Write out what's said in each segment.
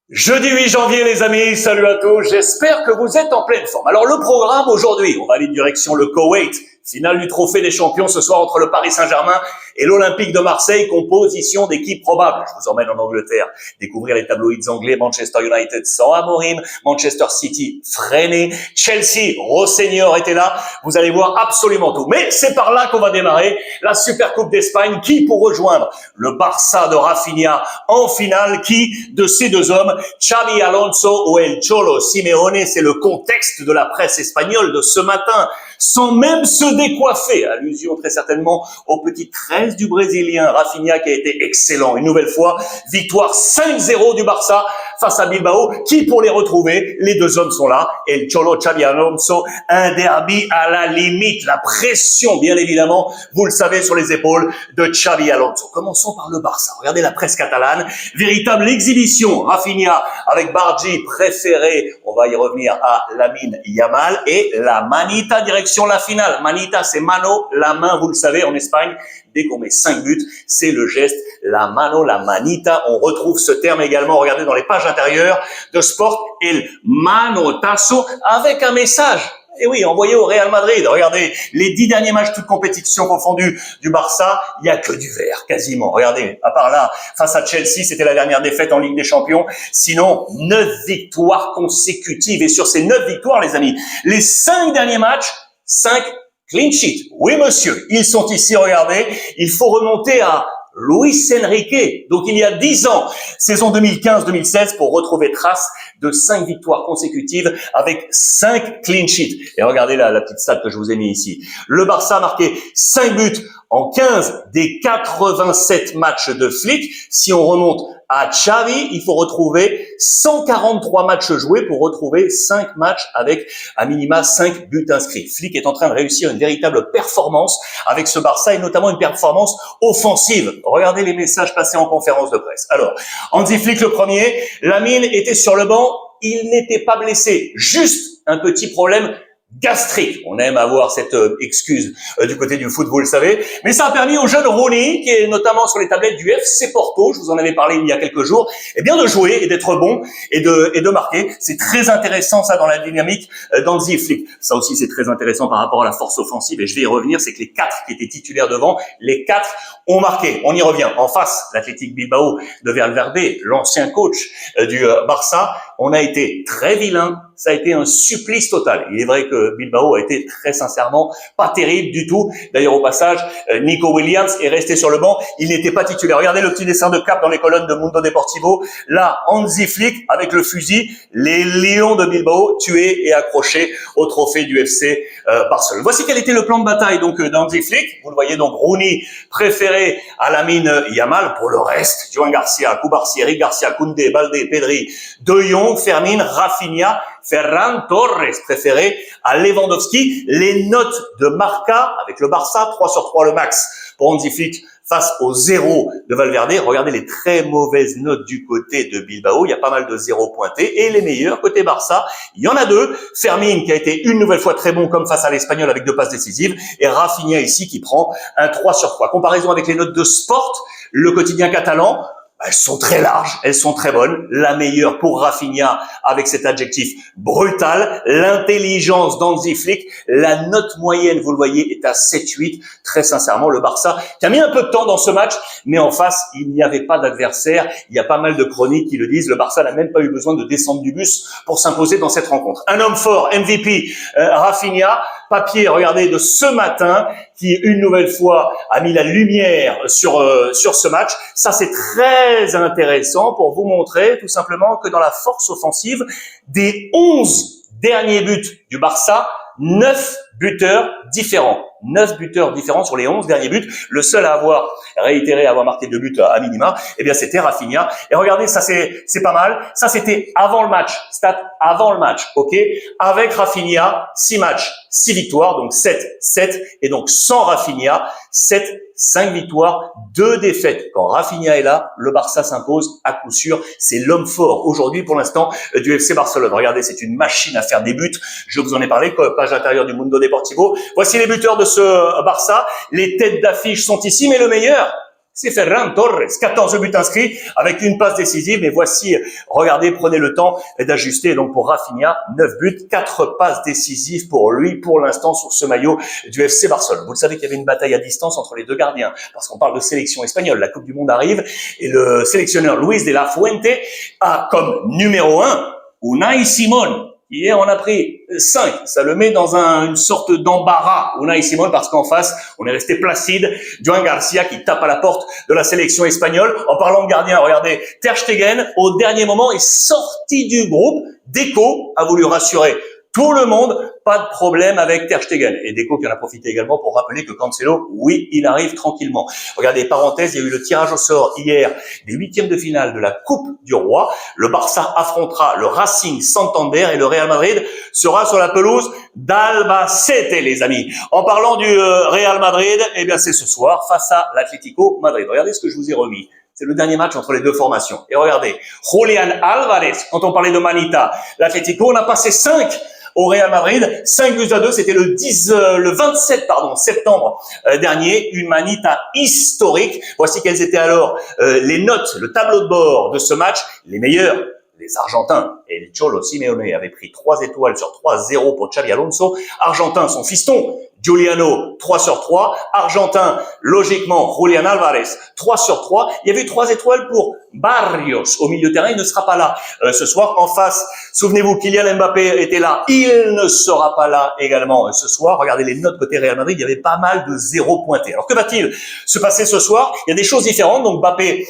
Jeudi 8 janvier, les amis, salut à tous, j'espère que vous êtes en pleine forme. Alors, le programme aujourd'hui, on va aller direction le Koweït, finale du Trophée des Champions ce soir entre le Paris Saint-Germain et l'Olympique de Marseille, composition d'équipe probable. Je vous emmène en Angleterre, découvrir les tabloïds anglais, Manchester United sans Amorim, Manchester City freiné, Chelsea, Rossenior était là, vous allez voir absolument tout. Mais c'est par là qu'on va démarrer, la Supercoupe d'Espagne, qui pour rejoindre le Barça de Rafinha en finale, qui de ces deux hommes, Xabi Alonso ou El Cholo Simeone, c'est le contexte de la presse espagnole de ce matin, sans même se décoiffer. Allusion très certainement au petit 13 du Brésilien Rafinha qui a été excellent. Une nouvelle fois, victoire 5-0 du Barça face à Bilbao, qui pour les retrouver, les deux hommes sont là. El Cholo, Xabi Alonso, un derby à la limite. La pression, bien évidemment, vous le savez, sur les épaules de Xabi Alonso. Commençons par le Barça. Regardez la presse catalane. Véritable exhibition. Rafinha avec Bargi préféré. On va y revenir à Lamine Yamal et la manita direction la finale. Manita, c'est mano, la main, vous le savez, en Espagne. Dès qu'on met 5 buts, c'est le geste, la mano, la manita. On retrouve ce terme également, regardez dans les pages intérieures de Sport, el manotazo, avec un message. Et oui, envoyé au Real Madrid. Regardez, les 10 derniers matchs, toutes compétitions confondues du Barça, il n'y a que du vert, quasiment. Regardez, à part là, face à Chelsea, c'était la dernière défaite en Ligue des Champions. Sinon, 9 victoires consécutives. Et sur ces 9 victoires, les amis, les 5 derniers matchs, 5 clean sheet. Oui, monsieur. Ils sont ici, regardez. Il faut remonter à Luis Enrique. Donc, il y a 10 ans, saison 2015-2016, pour retrouver trace de 5 victoires consécutives avec 5 clean sheets. Et regardez la petite stat que je vous ai mis ici. Le Barça a marqué 5 buts en 15 des 87 matchs de Flick. Si on remonte à Xavi, il faut retrouver 143 matchs joués pour retrouver 5 matchs avec à minima 5 buts inscrits. Flick est en train de réussir une véritable performance avec ce Barça et notamment une performance offensive. Regardez les messages passés en conférence de presse. Alors, Hansi Flick le premier, Lamine était sur le banc, il n'était pas blessé, juste un petit problème gastrique. On aime avoir cette excuse du côté du foot, vous le savez. Mais ça a permis au jeune Rooney, qui est notamment sur les tablettes du FC Porto, je vous en avais parlé il y a quelques jours, eh bien de jouer et d'être bon et de marquer. C'est très intéressant ça dans la dynamique d'Hansi Flick. Ça aussi c'est très intéressant par rapport à la force offensive et je vais y revenir, c'est que les 4 qui étaient titulaires devant, les 4 ont marqué. On y revient. En face, l'Athletic Bilbao de Valverde, l'ancien coach du Barça, on a été très vilain. Ça a été un supplice total. Il est vrai que Bilbao a été très sincèrement pas terrible du tout. D'ailleurs, au passage, Nico Williams est resté sur le banc. Il n'était pas titulaire. Regardez le petit dessin de cap dans les colonnes de Mundo Deportivo. Là, Hansi Flick avec le fusil, les Lions de Bilbao tués et accrochés au trophée du FC Barcelone. Voici quel était le plan de bataille donc d'Hansi Flick. Vous le voyez donc, Rooney préféré à Lamine Yamal. Pour le reste, Joan Garcia, Cubarsí, Eric Garcia, Koundé, Baldé, Pedri, De Jong, Fermin, Rafinha, Ferran Torres préféré à Lewandowski. Les notes de Marca avec le Barça, 3 sur 3 le max pour Hansi Flick face au 0 de Valverde. Regardez les très mauvaises notes du côté de Bilbao. Il y a pas mal de 0 pointés. Et les meilleurs côté Barça, il y en a 2. Fermin qui a été une nouvelle fois très bon comme face à l'Espagnol avec 2 passes décisives. Et Rafinha ici qui prend un 3 sur 3. Comparaison avec les notes de Sport, le quotidien catalan. Elles sont très larges, elles sont très bonnes. La meilleure pour Rafinha avec cet adjectif brutal. L'intelligence d'Hansi Flick. La note moyenne, vous le voyez, est à 7-8. Très sincèrement, le Barça qui a mis un peu de temps dans ce match, mais en face, il n'y avait pas d'adversaire. Il y a pas mal de chroniques qui le disent. Le Barça n'a même pas eu besoin de descendre du bus pour s'imposer dans cette rencontre. Un homme fort, MVP, Rafinha. Papier, regardez, de ce matin, qui une nouvelle fois a mis la lumière sur ce match. Ça, c'est très intéressant pour vous montrer tout simplement que dans la force offensive, des 11 derniers buts du Barça, 9 buteurs différents. 9 buteurs différents sur les 11 derniers buts. Le seul à avoir réitéré, à avoir marqué 2 buts à minima, eh bien, c'était Rafinha. Et regardez, ça, c'est pas mal. Ça, c'était avant le match. Stat avant le match, ok? Avec Rafinha, 6 matchs, 6 victoires, donc 7. Et donc, sans Rafinha, 5 victoires, 2 défaites. Quand Rafinha est là, le Barça s'impose à coup sûr. C'est l'homme fort aujourd'hui, pour l'instant, du FC Barcelone. Regardez, c'est une machine à faire des buts. Je vous en ai parlé, page intérieure du Mundo Deportivo. Voici les buteurs de ce Barça. Les têtes d'affiche sont ici, mais le meilleur, c'est Ferran Torres. 14 buts inscrits avec une passe décisive. Mais voici, regardez, prenez le temps d'ajuster. Donc pour Rafinha, 9 buts, 4 passes décisives pour lui, pour l'instant, sur ce maillot du FC Barcelone. Vous le savez qu'il y avait une bataille à distance entre les deux gardiens, parce qu'on parle de sélection espagnole. La Coupe du Monde arrive et le sélectionneur Luis de la Fuente a comme numéro 1 Unai Simón. Hier, on a pris 5. Ça le met dans une sorte d'embarras, Unai Simón, parce qu'en face, on est resté placide. Joan Garcia qui tape à la porte de la sélection espagnole. En parlant de gardien, regardez, Ter Stegen, au dernier moment, est sorti du groupe. Deco a voulu rassurer tout le monde, pas de problème avec Ter Stegen. Et Deco qui en a profité également pour rappeler que Cancelo, oui, il arrive tranquillement. Regardez, parenthèse, il y a eu le tirage au sort hier des 8e de finale de la Coupe du Roi. Le Barça affrontera le Racing Santander et le Real Madrid sera sur la pelouse d'Albacete, les amis. En parlant du Real Madrid, eh bien c'est ce soir face à l'Atlético Madrid. Regardez ce que je vous ai remis. C'est le dernier match entre les deux formations. Et regardez, Julián Álvarez, quand on parlait de Manita, l'Atlético, on a passé 5 au Real Madrid, 5-2, c'était le 27 septembre dernier, une manita historique. Voici quelles étaient alors les notes, le tableau de bord de ce match. Les meilleurs, les Argentins et le Cholo Simeone avaient pris 3 étoiles sur 3-0 pour Xabi Alonso. Argentin, son fiston, Giuliano, 3 sur 3. Argentin, logiquement, Julián Álvarez, 3 sur 3. Il y avait 3 étoiles pour Barrios au milieu de terrain. Il ne sera pas là ce soir. En face, souvenez-vous, Kylian Mbappé était là. Il ne sera pas là également ce soir. Regardez les notes côté Real Madrid. Il y avait pas mal de 0 pointés. Alors, que va-t-il se passer ce soir? Il y a des choses différentes. Donc, Mbappé,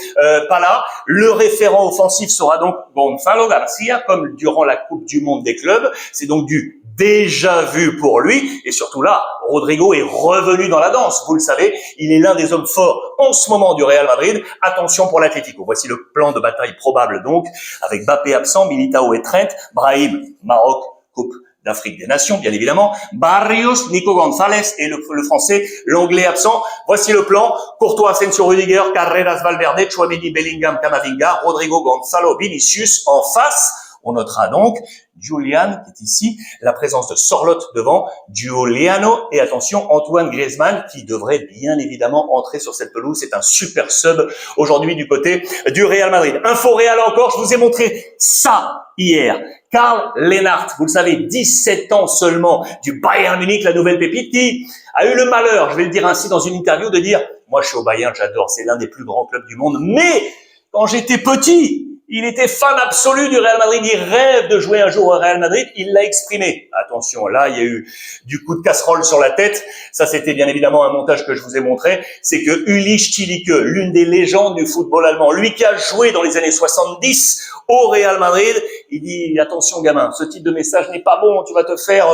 pas là. Le référent offensif sera donc Gonzalo Garcia, comme durant la Coupe du Monde des clubs. C'est donc du déjà vu pour lui. Et surtout là, Rodrigo est revenu dans la danse. Vous le savez, il est l'un des hommes forts en ce moment du Real Madrid. Attention pour l'Atlético. Voici le plan de bataille probable donc, avec Mbappé absent, Militao et Trent, Brahim, Maroc, Coupe d'Afrique des Nations, bien évidemment, Barrios, Nico González et le français, l'anglais absent. Voici le plan. Courtois, Asensio, Rudiger, Carreras, Valverde, Tchouaméni, Bellingham, Camavinga, Rodrigo, Gonzalo, Vinicius en face. On notera donc Julian, qui est ici, la présence de Sorloth devant, Giuliano et attention, Antoine Griezmann, qui devrait bien évidemment entrer sur cette pelouse. C'est un super sub aujourd'hui du côté du Real Madrid. Info Real encore, je vous ai montré ça hier. Karl Lennart, vous le savez, 17 ans seulement, du Bayern Munich, la nouvelle pépite, qui a eu le malheur, je vais le dire ainsi dans une interview, de dire « Moi, je suis au Bayern, j'adore, c'est l'un des plus grands clubs du monde, mais quand j'étais petit, il était fan absolu du Real Madrid. Il rêve de jouer un jour au Real Madrid. Il l'a exprimé. Attention, là, il y a eu du coup de casserole sur la tête. Ça, c'était bien évidemment un montage que je vous ai montré. C'est que Uli Stielike, l'une des légendes du football allemand, lui qui a joué dans les années 70 au Real Madrid, il dit, attention gamin, ce type de message n'est pas bon. Tu vas te faire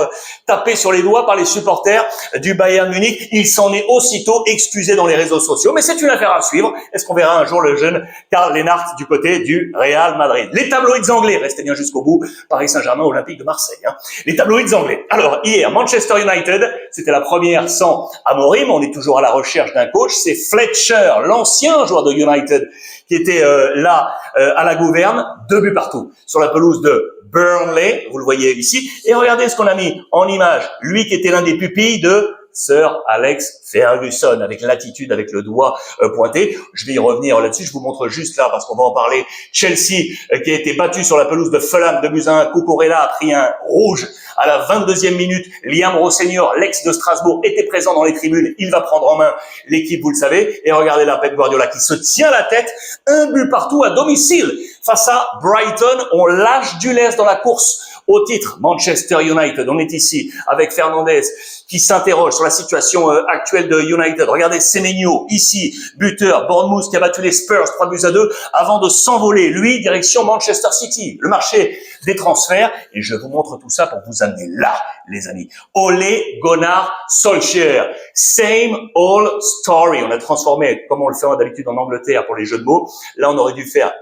taper sur les doigts par les supporters du Bayern Munich. Il s'en est aussitôt excusé dans les réseaux sociaux. Mais c'est une affaire à suivre. Est-ce qu'on verra un jour le jeune Karl Lennart du côté du Real Madrid? Les tabloïds anglais, restez bien jusqu'au bout, Paris Saint-Germain, Olympique de Marseille. Les tabloïds anglais. Alors, hier, Manchester United, c'était la première sans Amorim, on est toujours à la recherche d'un coach, c'est Fletcher, l'ancien joueur de United, qui était là à la gouverne, 2 buts partout, sur la pelouse de Burnley, vous le voyez ici, et regardez ce qu'on a mis en image, lui qui était l'un des pupilles de Sir Alex Ferguson, avec l'attitude, avec le doigt pointé. Je vais y revenir là-dessus, je vous montre juste là, parce qu'on va en parler. Chelsea, qui a été battu sur la pelouse de Fulham, 2-1. Cucurella a pris un rouge à la 22e minute. Liam Rossenior, l'ex de Strasbourg, était présent dans les tribunes. Il va prendre en main l'équipe, vous le savez. Et regardez là, Pep Guardiola qui se tient la tête. 1 but partout à domicile. Face à Brighton, on lâche du lest dans la course au titre. Manchester United, on est ici avec Fernandez qui s'interroge sur la situation actuelle de United. Regardez Semenyo, ici, buteur, Bournemouth qui a battu les Spurs 3-2 avant de s'envoler, lui, direction Manchester City. Le marché des transferts, et je vous montre tout ça pour vous amener là, les amis. Ole Gunnar Solskjaer. Same old story. On a transformé, comme on le fait d'habitude en Angleterre pour les jeux de mots. Là, on aurait dû faire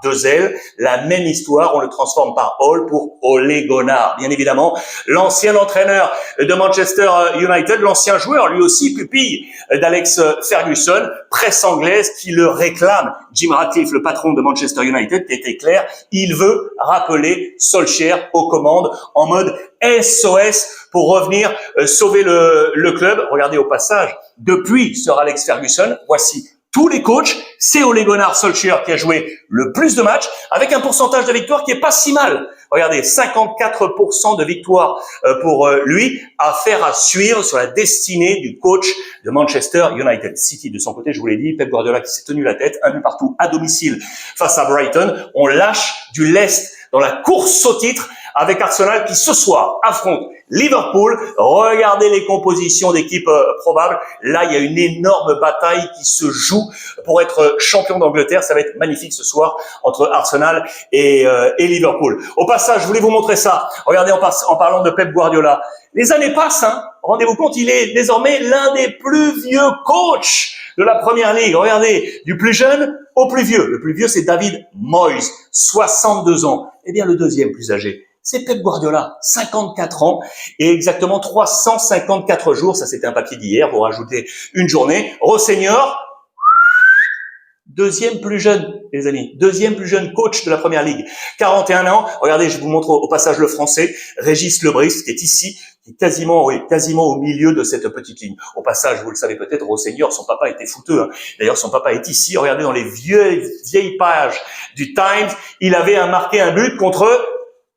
A2L. La même histoire, on le transforme par All pour Ole Gunnar. Bien évidemment, l'ancien entraîneur de Manchester United, l'ancien joueur, lui aussi pupille d'Alex Ferguson, presse anglaise qui le réclame. Jim Ratcliffe, le patron de Manchester United, qui était clair, il veut rappeler Solskjaer aux commandes en mode SOS pour revenir sauver le club. Regardez au passage, depuis Sir Alex Ferguson, voici tous les coachs. C'est Ole Gunnar Solskjaer qui a joué le plus de matchs, avec un pourcentage de victoire qui est pas si mal. Regardez, 54% de victoire pour lui, à suivre sur la destinée du coach de Manchester United. City, de son côté, je vous l'ai dit, Pep Guardiola qui s'est tenu la tête, un but partout à domicile face à Brighton. On lâche du lest dans la course au titre avec Arsenal qui ce soir affronte Liverpool. Regardez les compositions d'équipes probables. Là, il y a une énorme bataille qui se joue pour être champion d'Angleterre. Ça va être magnifique ce soir entre Arsenal et Liverpool. Au passage, je voulais vous montrer ça. Regardez en parlant de Pep Guardiola. Les années passent, hein. Rendez-vous compte, il est désormais l'un des plus vieux coachs de la Première Ligue. Regardez, du plus jeune au plus vieux. Le plus vieux, c'est David Moyes, 62 ans. Eh bien, le deuxième plus âgé, c'est Pep Guardiola, 54 ans et exactement 354 jours. Ça, c'était un papier d'hier. Vous rajoutez une journée. Rosseignor, deuxième plus jeune, les amis. Deuxième plus jeune coach de la Première Ligue. 41 ans. Regardez, je vous montre au passage le français. Régis Lebris, qui est ici, qui est quasiment au milieu de cette petite ligne. Au passage, vous le savez peut-être, Rosseignor, son papa était footeux, hein. D'ailleurs, son papa est ici. Regardez dans les vieilles pages du Times. Il avait marqué un but contre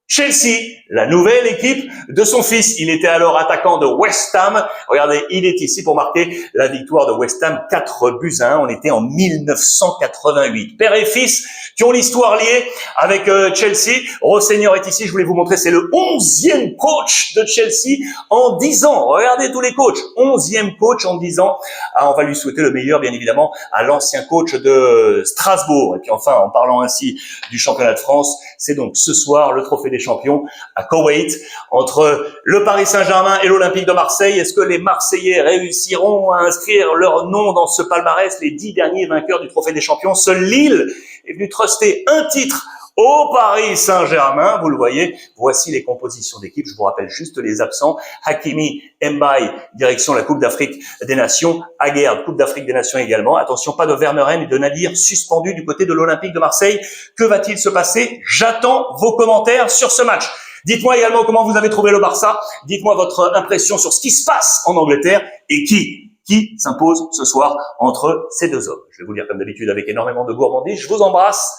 Chelsea, la nouvelle équipe de son fils. Il était alors attaquant de West Ham. Regardez, il est ici pour marquer la victoire de West Ham, 4-1. On était en 1988. Père et fils qui ont l'histoire liée avec Chelsea. Rosseignor est ici, je voulais vous montrer, c'est le 11e coach de Chelsea en 10 ans. Regardez tous les coachs. 11e coach en 10 ans. Ah, on va lui souhaiter le meilleur, bien évidemment, à l'ancien coach de Strasbourg. Et puis enfin, en parlant ainsi du championnat de France, c'est donc ce soir le trophée des champions à Koweït entre le Paris Saint-Germain et l'Olympique de Marseille. Est-ce que les Marseillais réussiront à inscrire leur nom dans ce palmarès? Les 10 derniers vainqueurs du trophée des champions. Seul Lille est venu truster un titre au Paris Saint-Germain. Vous le voyez, voici les compositions d'équipe. Je vous rappelle juste les absents. Hakimi, Mbaye, direction la Coupe d'Afrique des Nations. Aguerd, Coupe d'Afrique des Nations également. Attention, pas de Vermeuren et de Nadir suspendus du côté de l'Olympique de Marseille. Que va-t-il se passer? J'attends vos commentaires sur ce match. Dites-moi également comment vous avez trouvé le Barça. Dites-moi votre impression sur ce qui se passe en Angleterre et qui s'impose ce soir entre ces deux hommes. Je vais vous lire comme d'habitude avec énormément de gourmandise. Je vous embrasse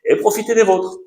et profitez des vôtres.